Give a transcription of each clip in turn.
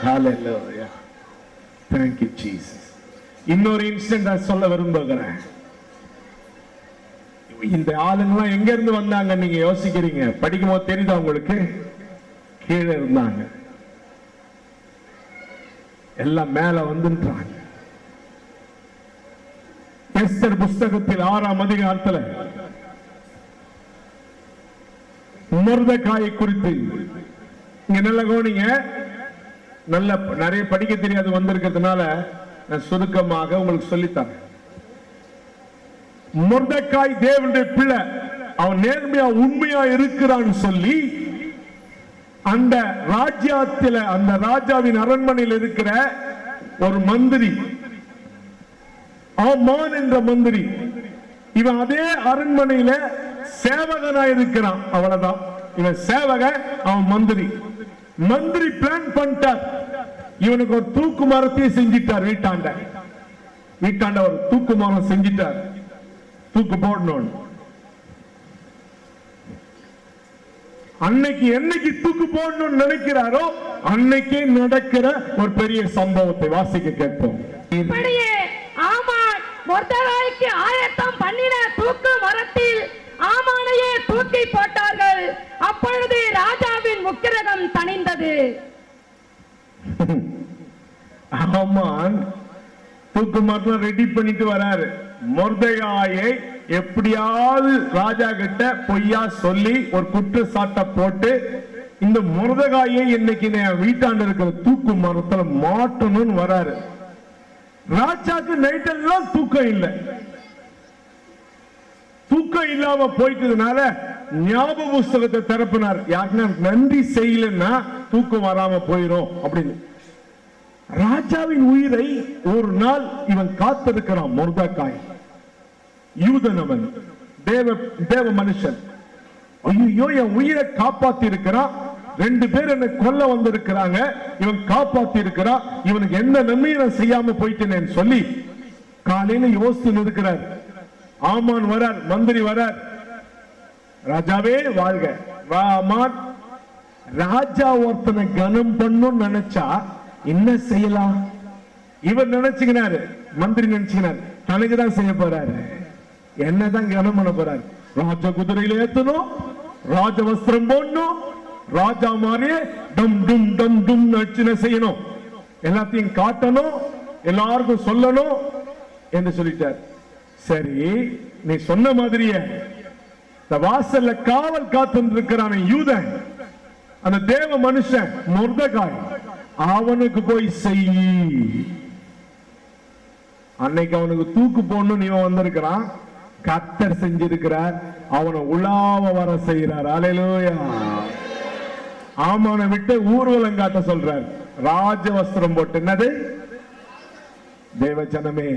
Hallelujah. Thank you, Jesus. இன்னொரு incident சொல்ல விரும்புகிறேன். இந்த ஆளுங்கெல்லாம் எங்க இருந்து வந்தாங்க நீங்க யோசிக்கிறீங்க? படிக்கும் போது தெரியுதா உங்களுக்கு? கீழே இருந்தாங்க, எல்லாம் மேல வந்துன்றாங்க. எஸ்தர் புஸ்தகத்தில் 6ஆம் அதிகாரத்தில் மொர்தெகாயை குறித்து இங்க நல்ல கவனிங்க. நல்ல நிறைய படிக்க தெரியாது வந்திருக்கிறதுனால நான் சுருக்கமாக உங்களுக்கு சொல்லித்தரேன். மொர்தெகாய் தேவனுடைய பிள்ளை, அவன் நேர்மையா உண்மையா இருக்கிறான்னு சொல்லி அந்த ராஜ்யத்தில், அந்த ராஜாவின் அரண்மனையில் இருக்கிற ஒரு மந்திரி, ஆமான் என்ற மந்திரி, இவன் அதே அரண்மனையில சேவகனா இருக்கிறான். அவ்வளவுதான், இவன் சேவகன், அவன் மந்திரி. மந்திரி பிளான் பண்ணிட்டார், இவனுக்கு ஒரு தூக்கு மரத்தையே செஞ்சிட்டார். வீட்டாண்ட ஒரு தூக்கு மரம் செஞ்சிட்டார், தூக்கு போடணும். அன்னைக்கு என்னைக்கு தூக்கு போடணும்னு நினைக்கிறாரோ அன்னைக்கே நடக்கிற ஒரு பெரிய சம்பவத்தை வாசிக்க கேட்போம். இப்படியே ஆமான் மொர்தெகாய்க்கு ஆயத்தம் பண்ணின தூக்கு மரத்தில் ஆமானையே தூக்கி போட்டார்கள். அப்பொழுது ராஜாவின் முக்கிரகம் தணிந்தது. ஆமான் தூக்கு மரத்தை ரெடி பண்ணிட்டு வராரு. மொர்தெகாயை எப்படியாவது ராஜா கிட்ட பொய்யா சொல்லி ஒரு குற்றச்சாட்டை போட்டு இந்த மொர்தெகாயை இன்னைக்கு வீட்டாண்டு இருக்கிற தூக்கு மரத்துல மாட்டணும்னு வராரு. ராஜாக்கு நைட் எல்லாம் தூக்கம் இல்லை. தூக்கம் இல்லாம போயிட்டதுனால ஞாபக புஸ்தகத்தை திறப்பினார். யாருன்னா நன்றி செய்யலன்னா தூக்கம் வராம போயிரும் அப்படின்னு. ராஜாவின் உயிரை ஒரு நாள் இவன் காத்திருக்கிறான். மொர்தெகாய் யூதன், அவன் தேவ மனுஷன். ஐயோ, என் உயிரை காப்பாத்தி இருக்கிறான், 2 பேர் என்னை கொல்ல வந்திருக்கிறாங்க, இவன் காப்பாத்தி இருக்கிறான், இவனுக்கு எந்த நன்மையை செய்யாம போயிட்டேன்னு சொல்லி காலையில யோசித்து இருக்கிறார். ஆமான் வரார், மந்திரி வரார். ராஜாவே வாழ்க. ஆமான், ராஜா ஒருத்தனை கனம் பண்ணும் நினைச்சா என்ன செய்யலாம்? இவர் நினைச்சுக்கிறாரு, மந்திரி நினைச்சுக்கிறார், தனக்குதான் செய்ய போறாரு, என்னதான் கனம் பண்ண போறாரு. ராஜ குதிரையில ஏத்தணும், ராஜ வஸ்திரம் போடணும், ராஜா மாதிரியே டம் டும் டம் டும் நச்சுன செய்யணும், எல்லாத்தையும் காட்டணும், எல்லாருக்கும் சொல்லணும் என்று சொல்லிட்டார். சரி, நீ சொன்ன மாதிரியே இந்த வாசல்ல காவல் காத்து இருக்கிறான யூதன், அந்த தேவ மனுஷன் மொர்தெகாய், அவனுக்கு போய் செய். அன்னைக்கு அவனுக்கு தூக்கு போடணும் நீ வந்திருக்கிறான், கர்த்தர் செஞ்சிருக்கிறார், அவனை உலாவ வர செய்கிறார். அல்லேலூயா. ஆமான விட்டு ஊர்வலம் காட்ட சொல்றார், ராஜ வஸ்திரம் போட்டு. என்னது தேவஜனமே,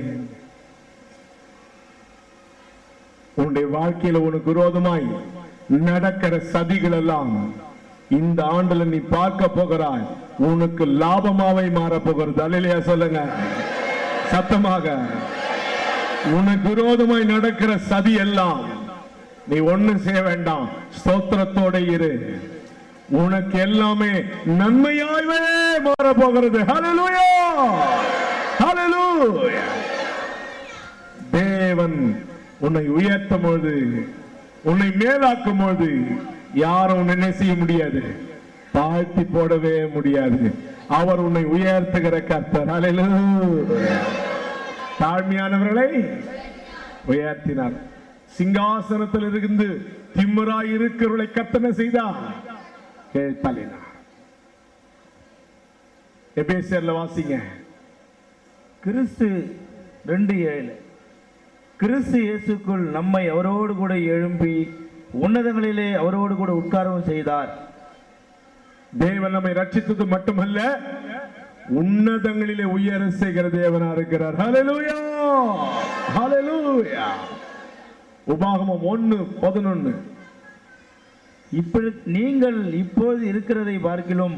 உன்னுடைய வாழ்க்கையில உனக்கு விரோதமாய் நடக்கிற சதிகள் எல்லாம் இந்த ஆண்டுல நீ பார்க்க போகிறாய், உனக்கு லாபமாவை மாற போகிறது. அல்லேலூயா சொல்லுங்க சத்தமாக. உனக்கு விரோதமாய் நடக்கிற சதி எல்லாம் நீ ஒண்ணு செய்ய வேண்டாம், ஸ்தோத்திரத்தோட இரு, உனக்கு எல்லாமே நன்மையாகவே மாற போகிறது. ஹல்லேலூயா, ஹல்லேலூயா. தேவன் உன்னை உயர்த்தும் பொழுது, உன்னை மேலாக்கும் பொழுது யாரும் என்ன செய்ய முடியாது, தாழ்த்தி போடவே முடியாது. அவர் உன்னை உயர்த்துகிற கர்த்தர். ஹல்லேலூயா. தாழ்மையானவர்களை உயர்த்தினார். சிங்காசனத்தில் இருந்து திமிராய் இருக்கிறவர்களை கர்த்தர் செய்தார், தள்ளினார். எபேசியர்ல வாசிங்க. கிறிஸ்து 2:7 கிறிஸ்து இயேசுக்குள் நம்மை அவரோடு கூட எழும்பி உன்னதங்களிலே அவரோடு கூட உட்காரவும் செய்தார். தேவன் நம்மை ரட்சித்தது மட்டுமல்ல, உன்னதங்களிலே உயர செய்கிற தேவனா இருக்கிறார். ஹல்லேலூயா, ஹல்லேலூயா. உபாகமம் 1:11 நீங்கள் இப்போது இருக்கிறதை பார்க்கிலும்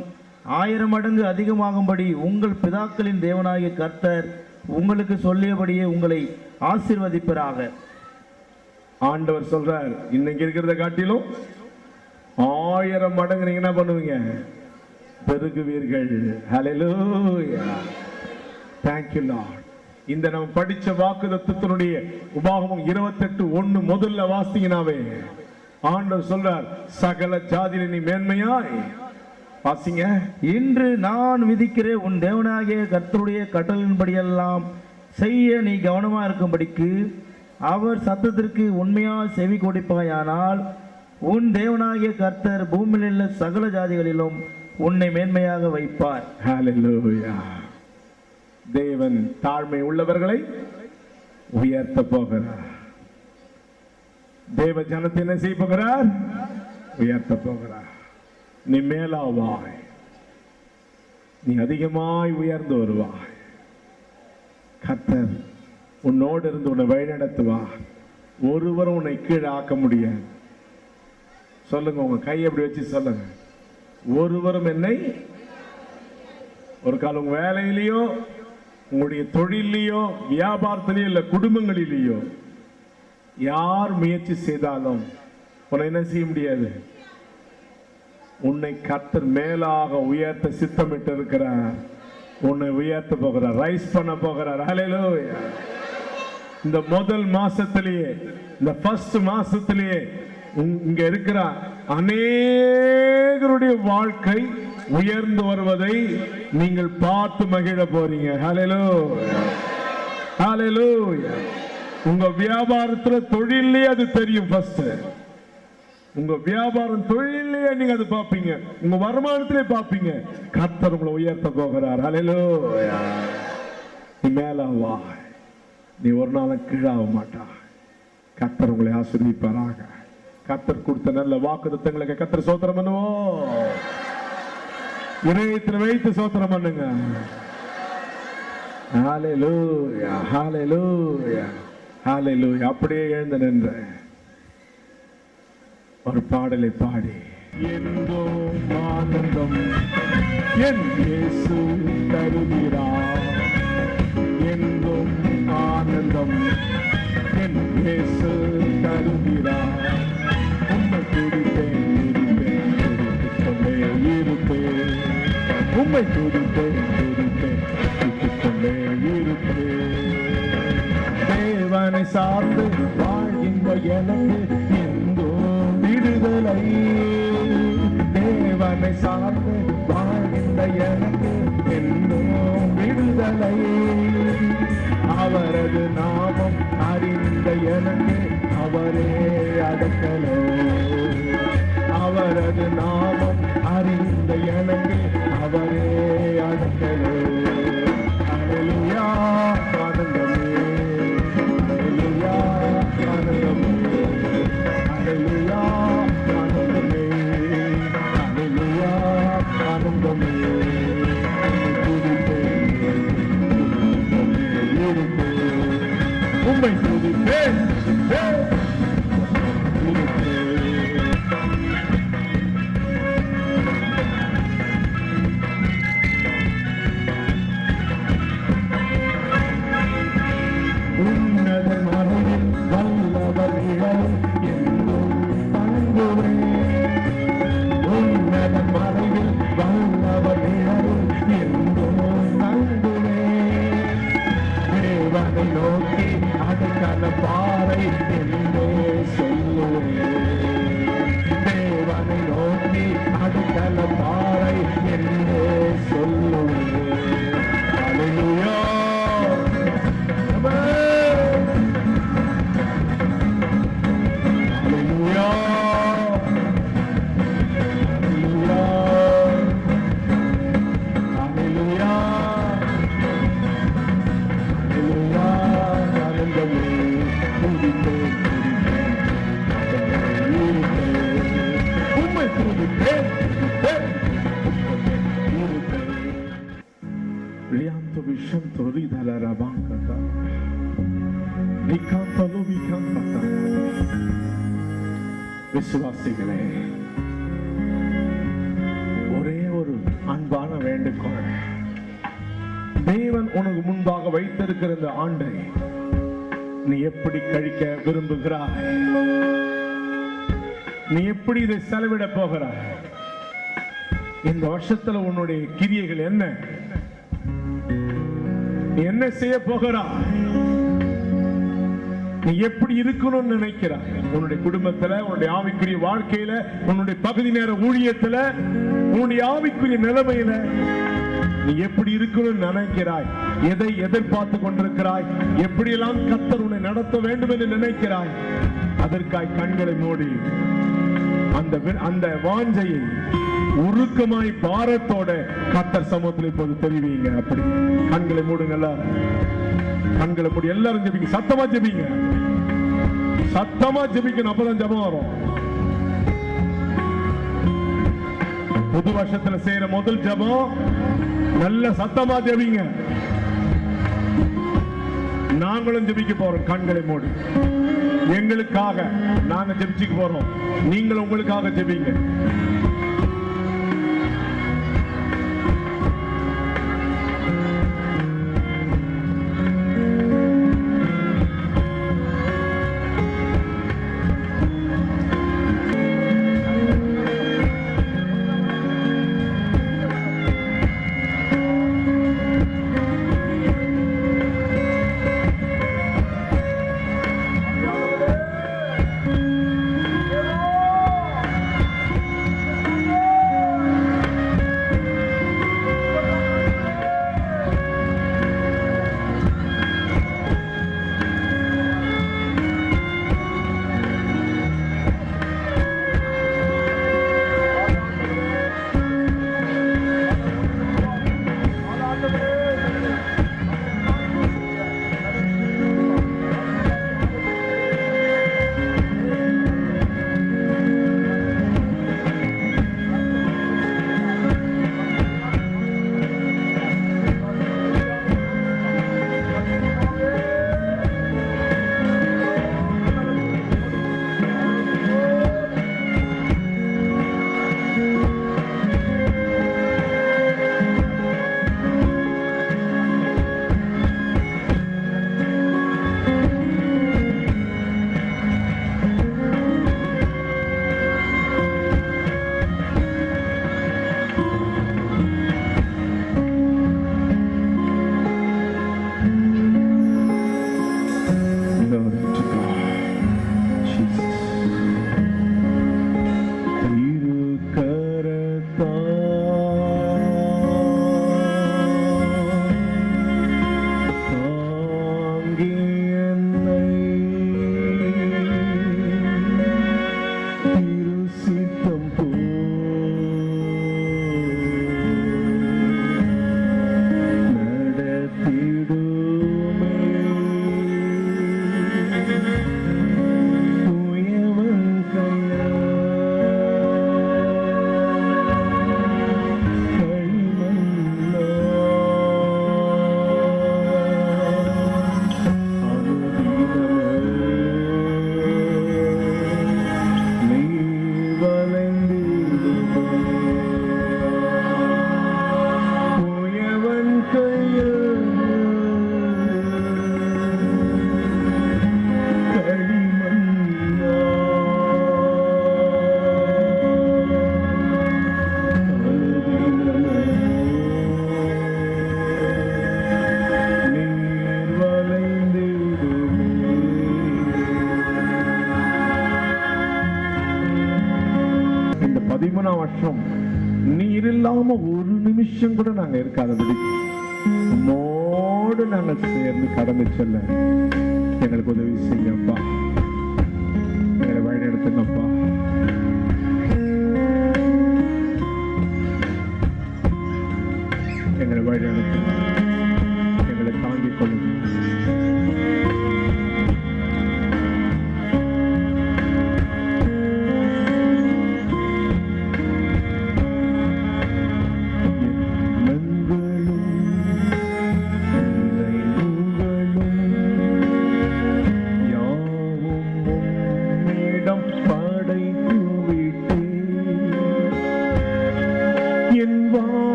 1000 மடங்கு அதிகமாகும்படி உங்கள் பிதாக்களின் தேவனாகிய கர்த்தர் உங்களுக்கு சொல்லியபடியே உங்களை ஆசீர்வதிப்பராக. ஆண்டவர் சொல்றார், இன்னைக்கு இருக்கிறத காட்டிலும் 1000 மடங்கு நீங்க என்ன பண்ணுவீங்க, பெருகுவீர்கள். ஹல்லேலூயா. Thank you Lord. இந்த நம்ம படிச்ச வாக்குத்தத்தத்தினுடைய உபாகமம் 28:1 முதல்ல வாசிங்கனாவே ஆண்டவர் சொல்றார், சகல ஜாதியிலே நீ மேன்மையாய் வாசிங்க. இன்று நான் விதிக்கிற உன் தேவனாகிய கர்த்தருடைய கட்டளையின்படியெல்லாம் செய்ய நீ கவனமா இருக்கும்படிக்கு அவர் சத்தத்திற்கு உண்மையா செவி கொடுப்பாயானால் உன் தேவனாகிய கர்த்தர் பூமியில் உள்ள சகல ஜாதிகளிலும் உன்னை மேன்மையாக வைப்பார். ஹல்லேலூயா. தேவன் தாழ்மை உள்ளவர்களை உயர்த்த போகிறார். தேவ ஜனத்தை என்ன செய்ய போகிறார்? உயர்த்த போகிறார். நீ மேலாவாய், நீ அதிகமாய் உயர்ந்து வருவாய். கர்த்தர் உன்னோடு இருந்து உன்னை வழிநடத்துவார். ஒருவரும் உன்னை கீழே ஆக்க முடியாது. சொல்லுங்க, உங்க கையை அப்படி வச்சு சொல்லுங்க, ஒருவரும் என்னை. ஒரு காலம் உங்க வேலையிலேயோ உங்களுடைய தொழிலையோ வியாபாரத்திலேயோ இல்ல குடும்பங்களிலேயோ யார் முயற்சி செய்தாலும் உன்னை என்ன செய்ய முடியாது. உன்னை கர்த்தர் மேலாக உயர்த்த சித்தமிட்டு இருக்கிறார். உன்னை உயர்த்த போகிறார், ரைஸ் பண்ண போகிறார். ஹல்லேலூயா. இந்த முதல் மாசத்திலேயே, இந்த ஃபர்ஸ்ட் மாசத்திலேயே இங்க இருக்கிற அநேகருடைய வாழ்க்கை உயர்ந்து வருவதை நீங்கள் பார்த்து மகிழ போறீங்க. ஹல்லேலூயா. ஹல்லேலூயா. உங்க வியாபாரத்துல தொழிலே அது தெரியும். ஃபர்ஸ்ட் உங்க வியாபாரம் தொழிலே நீங்க அது பார்ப்பீங்க, உங்க வருமானத்திலே பார்ப்பீங்க. கர்த்தர் உங்களை உயர்த்த போகிறார். ஹல்லேலூயா. நீ மேலாவா, நீ ஒரு நாள் கீழாக மாட்டா. கர்த்தர் உங்களை ஆசீர்வதிப்பாராக. கர்த்தர் கொடுத்த நல்ல வாக்குத்தத்தங்களுக்கு கர்த்தர் ஸ்தோத்திரம் பண்ணுவோம். இதயத்தில் வைத்து ஸ்தோத்திரம் பண்ணுங்க. ஹல்லேலூயா. ஹல்லேலூயா. ஹல்லேலூயா. அப்படியே எழுந்து நின்று ஒரு பாடலை பாடி, எங்கோ ஆனந்தம் என் இயேசு தருகிறார், எங்கும் ஆனந்தம் என் இயேசு தருகிறார். உம்மை துதிப்பேன் துதித்துக் கொண்டே இருப்பேன், உம்மை துதித்துக் கொண்டே இருப்பேன். தேவனை சார்ந்து வாழ்கின்ற எனக்கு எங்கோ விடுதலை, தேவனை சார்ந்து வாழ்கின்ற எனக்கு எங்கோ விடுதலை. அவரது நாமம் அறிந்த எனக்கு அவரே அடக்கலோ, அவரது நாமம் அறிந்த எனக்கு அவரே அடக்கலோ. ஹல்லேலூயா. ஆனந்தமே, ஹல்லேலூயா. ஆனந்தமே, ஹல்லேலூயா. ஆனந்தமே, ஹல்லேலூயா. ஆனந்தமே. உம்மை துதிப்பேன். உன்னத மறைவில் வல்லவர் நிழலில் எங்கும் தங்குவேன், உன்னத மறைவில் வல்லவர் நிழலில் எங்கும் தங்குவேன். தேவனை நோக்கி அடைக்கல பாறை என்றே சொல்லுவேன், தேவனை நோக்கி அடைக்கல பாறை என்றே சொல்லுவேன். ஹல்லேலூயா. ஹல்லேலூயா. ஹல்லேலூயா. ஹல்லேலூயா. ஆனந்தமே, துதிப்பேன் உம்மை துதிப்பேன். Lianto vishanto ridala rabankata, nikanta lovikanta. விசுவாசிகளே, ஒரே ஒரு அன்பான வேண்டுகோள். தேவன் உனக்கு முன்பாக வைத்திருக்கிற இந்த ஆண்டை நீ எப்படி கழிக்க விரும்புகிறாய்? நீ எப்படி இதை செலவிட போகிறாய்? இந்த வருஷத்துல உன்னுடைய கிரியைகள் என்ன? நீ என்ன செய்ய போகிறாய்? நீ எப்படி இருக்கணும்னு நினைக்கிறாய்? உன்னுடைய குடும்பத்துல, உன்னுடைய ஆவிக்குரிய வாழ்க்கையில, உன்னுடைய பகுதி நேர ஊழியத்துல, உன்னுடைய ஆவிக்குரிய நிலைமையில நீ எப்படி இருக்கணும்னு நினைக்கிறாய்? எதை எதிர்பார்த்து கொண்டிருக்கிறாய்? எப்படியெல்லாம் கர்த்தர் உன்னை நடத்த வேண்டும் என்று நினைக்கிறாய்? அதற்காய் கண்களை மூடி அந்த வாஞ்சையை உருக்கமாய் பாரத்தோட கர்த்தர் சமூகத்தில் இப்போது தெரிவிங்க. அப்படி கண்களை மூடுங்கள, கண்களை மூடி எல்லாரும் ஜெபிங்க. சத்தமா ஜெபிங்க, சத்தமா ஜெபிக்கணும். அப்பதான் ஜெபம் வரும். புது வருஷத்துல செய்யற முதல் ஜெபம் நல்ல சத்தமா ஜெபிங்க. நாங்களும் ஜெபிக்க போறோம். கண்களை மூடி எங்களுக்காக நாங்க ஜெபிச்சுக்க போறோம். நீங்கள் உங்களுக்காக ஜெபிங்க. வருஷம் நீர் இல்லாம ஒரு நிமிஷம் கூட நாங்க இருக்காதபடி உம்மோடு நாங்கள் சேர்ந்து கடந்து செல்ல எங்களுக்கு உதவி செய்யப்பா. எங்களை வழி நடத்துங்கப்பா. எங்களை வழி நடத்துங்க.